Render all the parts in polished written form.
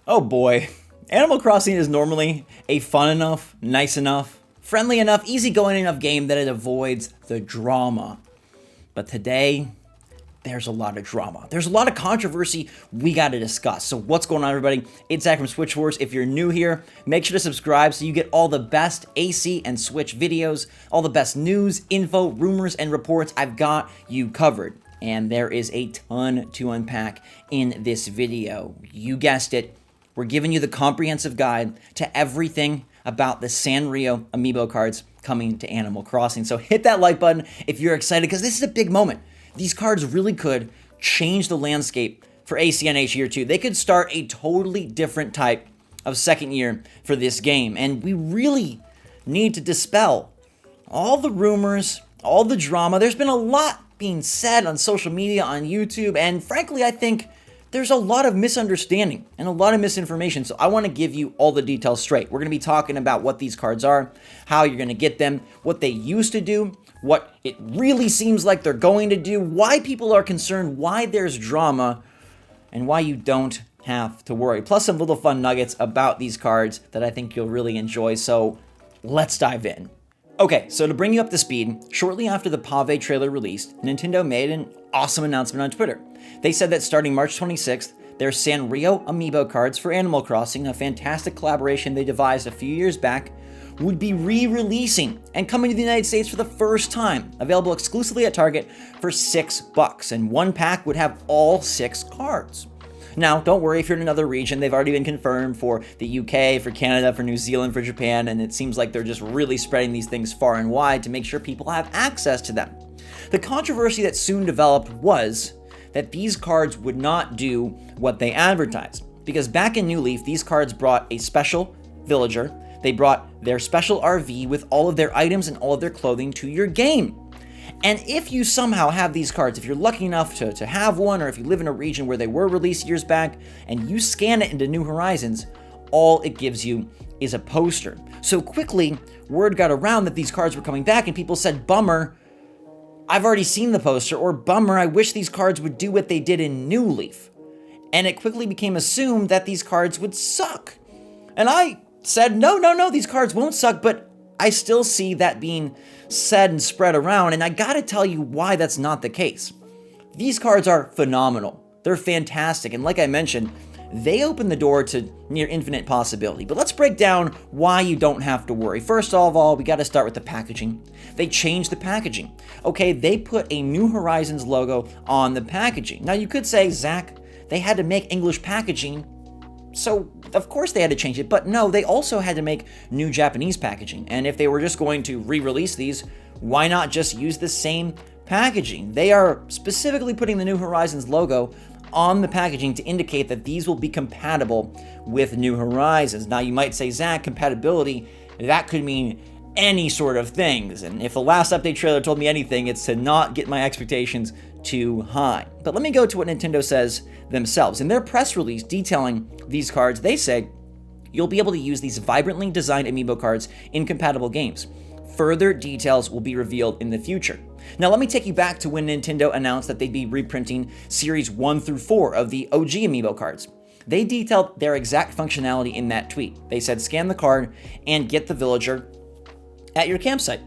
Oh boy. Animal Crossing is normally a fun enough, nice enough, friendly enough, easygoing enough game that it avoids the drama. But today, there's a lot of drama. There's a lot of controversy we got to discuss. So what's going on, everybody? It's Zach from SwitchForce. If you're new here, make sure to subscribe so you get all the best AC and Switch videos, all the best news, info, rumors, and reports. I've got you covered. And there is a ton to unpack in this video. You guessed it. We're giving you the comprehensive guide to everything about the Sanrio Amiibo cards coming to Animal Crossing. So hit that like button if you're excited, because this is a big moment. These cards really could change the landscape for ACNH Year 2. They could start a totally different type of second year for this game. And we really need to dispel all the rumors, all the drama. There's been a lot being said on social media, on YouTube, and frankly, I think there's a lot of misunderstanding and a lot of misinformation, so I want to give you all the details straight. We're going to be talking about what these cards are, how you're going to get them, what they used to do, what it really seems like they're going to do, why people are concerned, why there's drama, and why you don't have to worry. Plus some little fun nuggets about these cards that I think you'll really enjoy, so let's dive in. Okay, so to bring you up to speed, shortly after the Pave trailer released, Nintendo made an awesome announcement on Twitter. They said that starting March 26th, their Sanrio Amiibo cards for Animal Crossing, a fantastic collaboration they devised a few years back, would be re-releasing and coming to the United States for the first time, available exclusively at Target for $6, and one pack would have all 6 cards. Now, don't worry if you're in another region, they've already been confirmed for the UK, for Canada, for New Zealand, for Japan, and it seems like they're just really spreading these things far and wide to make sure people have access to them. The controversy that soon developed was that these cards would not do what they advertised. Because back in New Leaf, these cards brought a special villager, they brought their special RV with all of their items and all of their clothing to your game. And if you somehow have these cards, if you're lucky enough to have one, or if you live in a region where they were released years back, and you scan it into New Horizons, all it gives you is a poster. So quickly, word got around that these cards were coming back, and people said, bummer, I've already seen the poster, or bummer, I wish these cards would do what they did in New Leaf. And it quickly became assumed that these cards would suck. And I said, no, these cards won't suck, but I still see that being said and spread around, and I gotta tell you why that's not the case. These cards are phenomenal. They're fantastic, and like I mentioned, they open the door to near infinite possibility. But let's break down why you don't have to worry. First of all, we gotta start with the packaging. They changed the packaging. Okay, they put a New Horizons logo on the packaging. Now you could say, Zach, they had to make English packaging, so of course they had to change it, but no, they also had to make new Japanese packaging. And if they were just going to re-release these, why not just use the same packaging? They are specifically putting the New Horizons logo on the packaging to indicate that these will be compatible with New Horizons. Now you might say, Zach, compatibility, that could mean any sort of things. And if the last update trailer told me anything, it's to not get my expectations too high. But let me go to what Nintendo says themselves. In their press release detailing these cards, they say, you'll be able to use these vibrantly designed Amiibo cards in compatible games. Further details will be revealed in the future. Now let me take you back to when Nintendo announced that they'd be reprinting Series 1 through 4 of the OG Amiibo cards. They detailed their exact functionality in that tweet. They said, scan the card and get the villager at your campsite.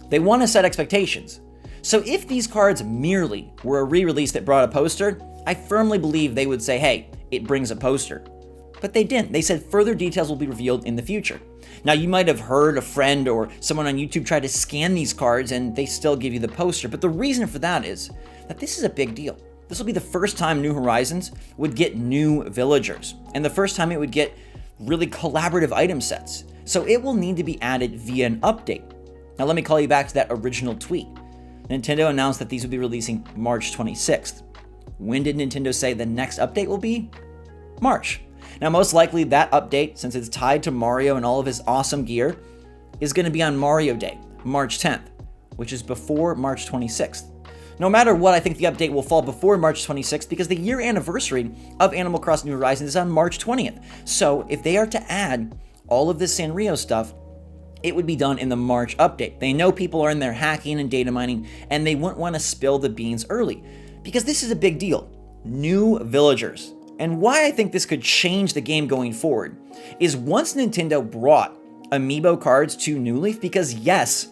They want to set expectations. So if these cards merely were a re-release that brought a poster, I firmly believe they would say, hey, it brings a poster. But they didn't. They said further details will be revealed in the future. Now, you might have heard a friend or someone on YouTube try to scan these cards and they still give you the poster. But the reason for that is that this is a big deal. This will be the first time New Horizons would get new villagers, and the first time it would get really collaborative item sets. So it will need to be added via an update. Now, let me call you back to that original tweet. Nintendo announced that these would be releasing March 26th. When did Nintendo say the next update will be? March. Now, most likely that update, since it's tied to Mario and all of his awesome gear, is going to be on Mario Day, March 10th, which is before March 26th. No matter what, I think the update will fall before March 26th because the year anniversary of Animal Crossing New Horizons is on March 20th. So if they are to add all of this Sanrio stuff, it would be done in the March update. They know people are in there hacking and data mining, and they wouldn't want to spill the beans early because this is a big deal. New villagers. and why I think this could change the game going forward, is once Nintendo brought Amiibo cards to New Leaf, because yes,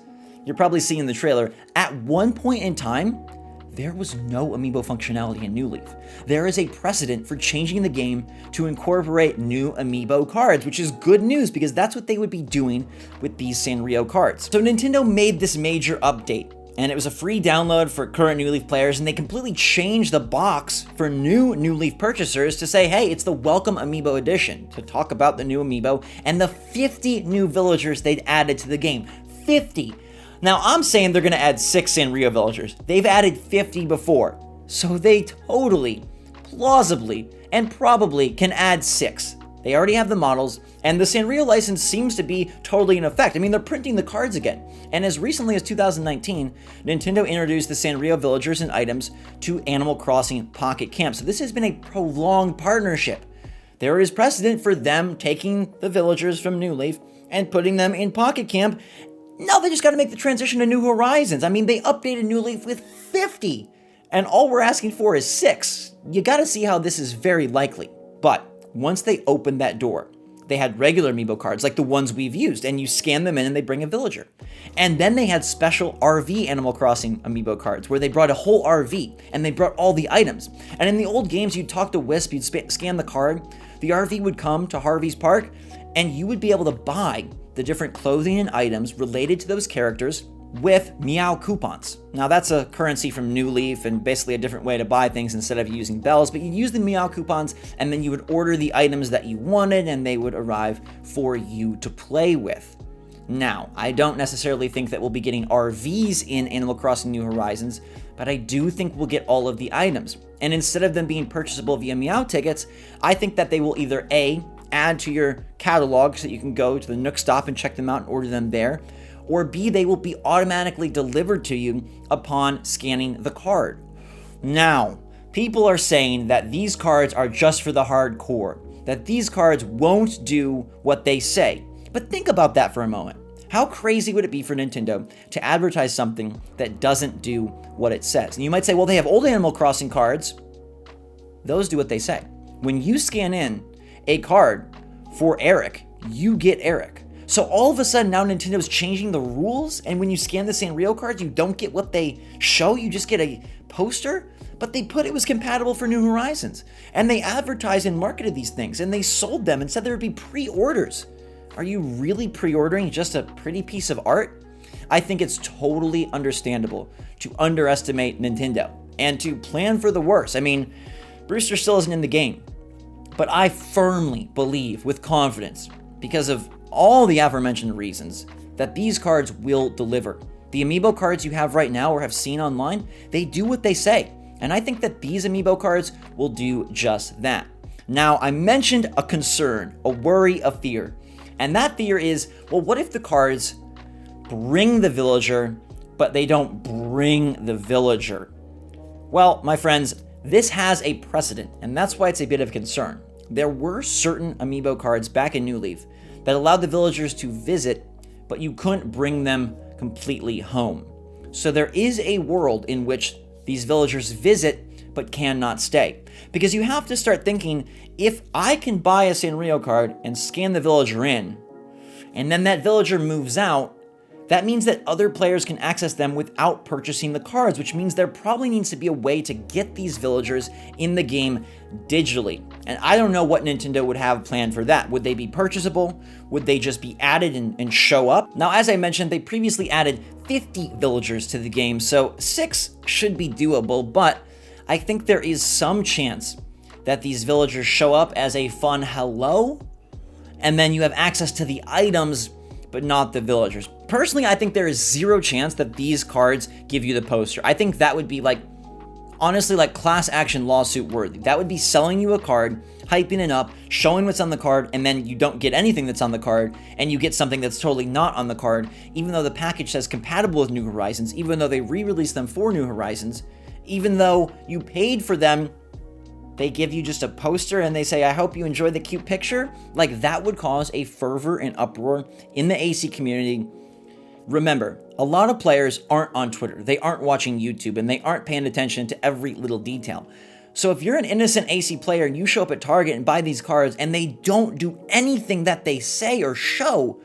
you're probably seeing the trailer, at one point in time, there was no Amiibo functionality in New Leaf. There is a precedent for changing the game to incorporate new Amiibo cards, which is good news because that's what they would be doing with these Sanrio cards. So Nintendo made this major update, and it was a free download for current New Leaf players, and they completely changed the box for new New Leaf purchasers to say, hey, it's the Welcome Amiibo Edition, to talk about the new Amiibo and the 50 new villagers they'd added to the game. 50! Now, I'm saying they're going to add 6 Sanrio Villagers. They've added 50 before, so they totally, plausibly, and probably can add 6. They already have the models, and the Sanrio license seems to be totally in effect. I mean, they're printing the cards again. And as recently as 2019, Nintendo introduced the Sanrio Villagers and items to Animal Crossing Pocket Camp. So this has been a prolonged partnership. There is precedent for them taking the villagers from New Leaf and putting them in Pocket Camp. Now they just got to make the transition to New Horizons. I mean, they updated New Leaf with 50, and all we're asking for is 6. You got to see how this is very likely. But once they opened that door, they had regular Amiibo cards like the ones we've used, and you scan them in and they bring a villager. And then they had special RV Animal Crossing Amiibo cards where they brought a whole RV and they brought all the items. And in the old games, you'd talk to Wisp, you'd scan the card, the RV would come to Harvey's Park, and you would be able to buy the different clothing and items related to those characters with Meow coupons. Now that's a currency from New Leaf and basically a different way to buy things instead of using bells, but you use the Meow coupons and then you would order the items that you wanted and they would arrive for you to play with. Now, I don't necessarily think that we'll be getting RVs in Animal Crossing New Horizons, but I do think we'll get all of the items. And instead of them being purchasable via Meow tickets, I think that they will either A, add to your catalog so that you can go to the Nook Stop and check them out and order them there, or B, they will be automatically delivered to you upon scanning the card. Now, people are saying that these cards are just for the hardcore, that these cards won't do what they say. But think about that for a moment. How crazy would it be for Nintendo to advertise something that doesn't do what it says? And you might say, well, they have old Animal Crossing cards. Those do what they say. When you scan in a card for Eric, you get Eric. So all of a sudden now Nintendo's changing the rules, and when you scan the Sanrio cards, you don't get what they show, you just get a poster? But they put it was compatible for New Horizons, and they advertised and marketed these things, and they sold them and said there would be pre-orders. Are you really pre-ordering just a pretty piece of art? I think it's totally understandable to underestimate Nintendo and to plan for the worst. I mean, Brewster still isn't in the game, but I firmly believe with confidence, because of all the aforementioned reasons, that these cards will deliver. The Amiibo cards you have right now or have seen online, they do what they say. And I think that these Amiibo cards will do just that. Now, I mentioned a concern, a worry, a fear. And that fear is, well, what if the cards bring the villager, but they don't bring the villager? Well, my friends, this has a precedent, and that's why it's a bit of a concern. There were certain Amiibo cards back in New Leaf that allowed the villagers to visit, but you couldn't bring them completely home. So there is a world in which these villagers visit, but cannot stay. Because you have to start thinking, if I can buy a Sanrio card and scan the villager in, and then that villager moves out, that means that other players can access them without purchasing the cards, which means there probably needs to be a way to get these villagers in the game digitally. And I don't know what Nintendo would have planned for that. Would they be purchasable? Would they just be added and show up? Now, as I mentioned, they previously added 50 villagers to the game, so 6 should be doable, but I think there is some chance that these villagers show up as a fun hello, and then you have access to the items, but not the villagers. Personally, I think there is zero chance that these cards give you the poster. I think that would be honestly, class action lawsuit worthy. That would be selling you a card, hyping it up, showing what's on the card, and then you don't get anything that's on the card, and you get something that's totally not on the card, even though the package says compatible with New Horizons, even though they re-released them for New Horizons, even though you paid for them. They give you just a poster and they say, I hope you enjoy the cute picture. That would cause a fervor and uproar in the AC community. Remember, a lot of players aren't on Twitter, they aren't watching YouTube, and they aren't paying attention to every little detail. So if you're an innocent AC player and you show up at Target and buy these cards and they don't do anything that they say or show,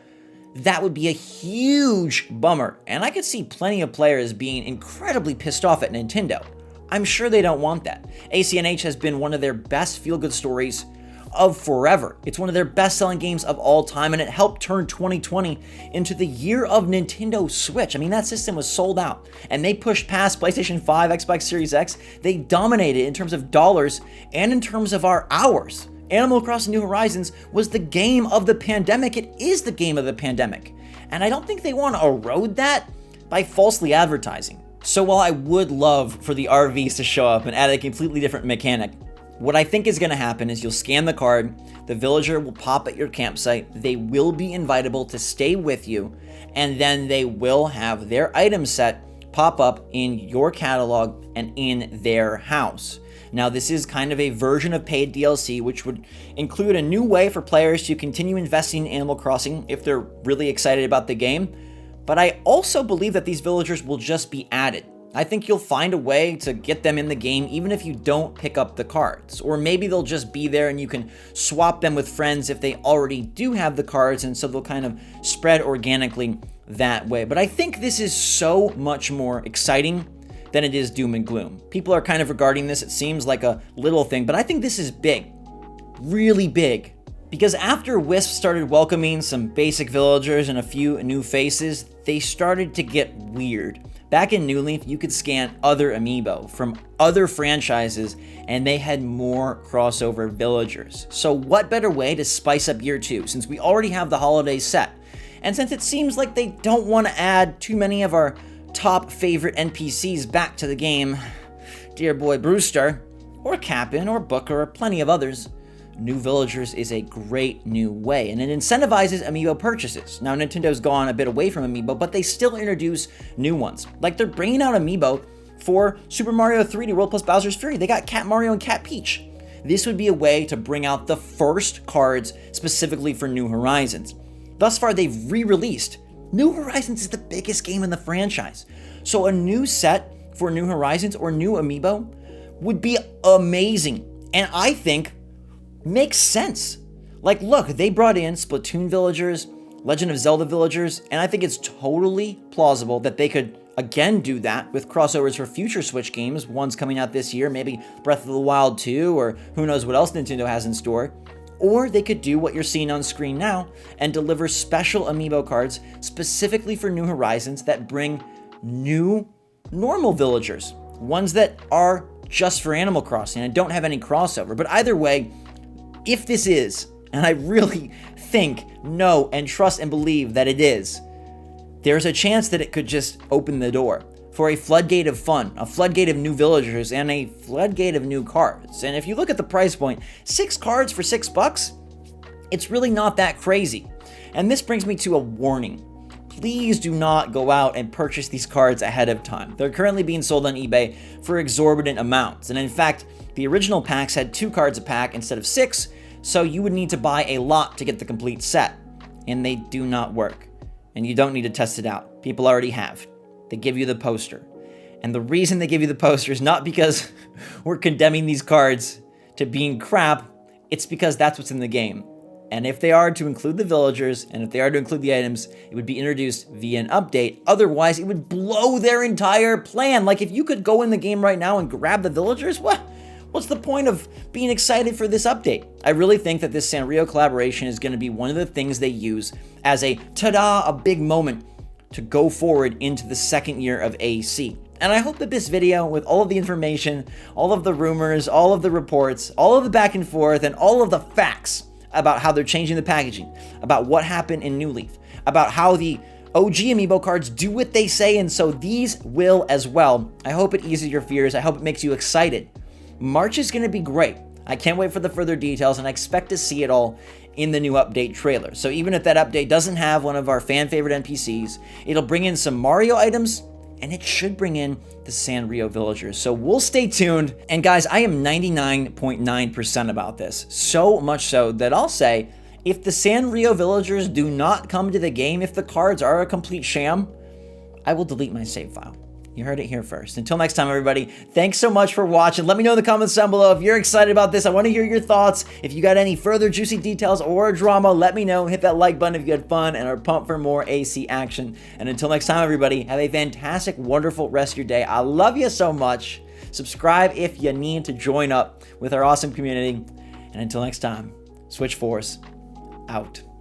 that would be a huge bummer. And I could see plenty of players being incredibly pissed off at Nintendo. I'm sure they don't want that. ACNH has been one of their best feel-good stories of forever. It's one of their best-selling games of all time, and it helped turn 2020 into the year of Nintendo Switch. I mean, that system was sold out, and they pushed past PlayStation 5, Xbox Series X. They dominated in terms of dollars and in terms of our hours. Animal Crossing New Horizons was the game of the pandemic. It is the game of the pandemic. And I don't think they want to erode that by falsely advertising. So while I would love for the RVs to show up and add a completely different mechanic, what I think is going to happen is you'll scan the card, the villager will pop at your campsite, they will be invitable to stay with you, and then they will have their item set pop up in your catalog and in their house. Now, this is kind of a version of paid DLC, which would include a new way for players to continue investing in Animal Crossing if they're really excited about the game. But I also believe that these villagers will just be added. I think you'll find a way to get them in the game even if you don't pick up the cards. Or maybe they'll just be there and you can swap them with friends if they already do have the cards, and so they'll kind of spread organically that way. But I think this is so much more exciting than it is doom and gloom. People are kind of regarding this, it seems like a little thing, but I think this is big, really big. Because after Wisp started welcoming some basic villagers and a few new faces, they started to get weird. Back in New Leaf, you could scan other amiibo from other franchises, and they had more crossover villagers. So what better way to spice up year 2, since we already have the holiday set? And since it seems like they don't want to add too many of our top favorite NPCs back to the game, Dear Boy Brewster, or Cap'n, or Booker, or plenty of others, New Villagers is a great new way, and it incentivizes amiibo purchases. Now, Nintendo's gone a bit away from amiibo, but they still introduce new ones. Like, they're bringing out amiibo for Super Mario 3D World plus Bowser's Fury. They got Cat Mario and Cat Peach. This would be a way to bring out the first cards specifically for New Horizons. Thus far, they've re-released. New Horizons is the biggest game in the franchise. So a new set for New Horizons or new amiibo would be amazing. And I think makes sense. Like, look, they brought in Splatoon villagers, Legend of Zelda villagers, and I think it's totally plausible that they could again do that with crossovers for future Switch games, ones coming out this year, maybe Breath of the Wild 2, or who knows what else Nintendo has in store. Or they could do what you're seeing on screen now and deliver special amiibo cards specifically for New Horizons that bring new normal villagers, ones that are just for Animal Crossing and don't have any crossover. But either way, if this is, and I really think, know, and trust and believe that it is, there's a chance that it could just open the door for a floodgate of fun, a floodgate of new villagers, and a floodgate of new cards. And if you look at the price point, 6 cards for $6, it's really not that crazy. And this brings me to a warning. Please do not go out and purchase these cards ahead of time. They're currently being sold on eBay for exorbitant amounts. And in fact, the original packs had 2 cards a pack instead of 6, so you would need to buy a lot to get the complete set. And they do not work. And you don't need to test it out. People already have. They give you the poster. And the reason they give you the poster is not because we're condemning these cards to being crap, it's because that's what's in the game. And if they are to include the villagers, and if they are to include the items, it would be introduced via an update. Otherwise, it would blow their entire plan. Like, if you could go in the game right now and grab the villagers, what's the point of being excited for this update? I really think that this Sanrio collaboration is going to be one of the things they use as a ta-da, a big moment to go forward into the second year of AC. And I hope that this video, with all of the information, all of the rumors, all of the reports, all of the back and forth, and all of the facts about how they're changing the packaging, about what happened in New Leaf, about how the OG amiibo cards do what they say, and so these will as well. I hope it eases your fears. I hope it makes you excited. March is going to be great. I can't wait for the further details, and I expect to see it all in the new update trailer. So even if that update doesn't have one of our fan favorite NPCs, it'll bring in some Mario items, and it should bring in the Sanrio Villagers. So we'll stay tuned. And guys, I am 99.9% about this. So much so that I'll say, if the Sanrio Villagers do not come to the game, if the cards are a complete sham, I will delete my save file. You heard it here first. Until next time, everybody, thanks so much for watching. Let me know in the comments down below if you're excited about this. I want to hear your thoughts. If you got any further juicy details or drama, let me know. Hit that like button if you had fun and are pumped for more AC action. And until next time, everybody, have a fantastic, wonderful rest of your day. I love you so much. Subscribe if you need to join up with our awesome community. And until next time, SwitchForce out.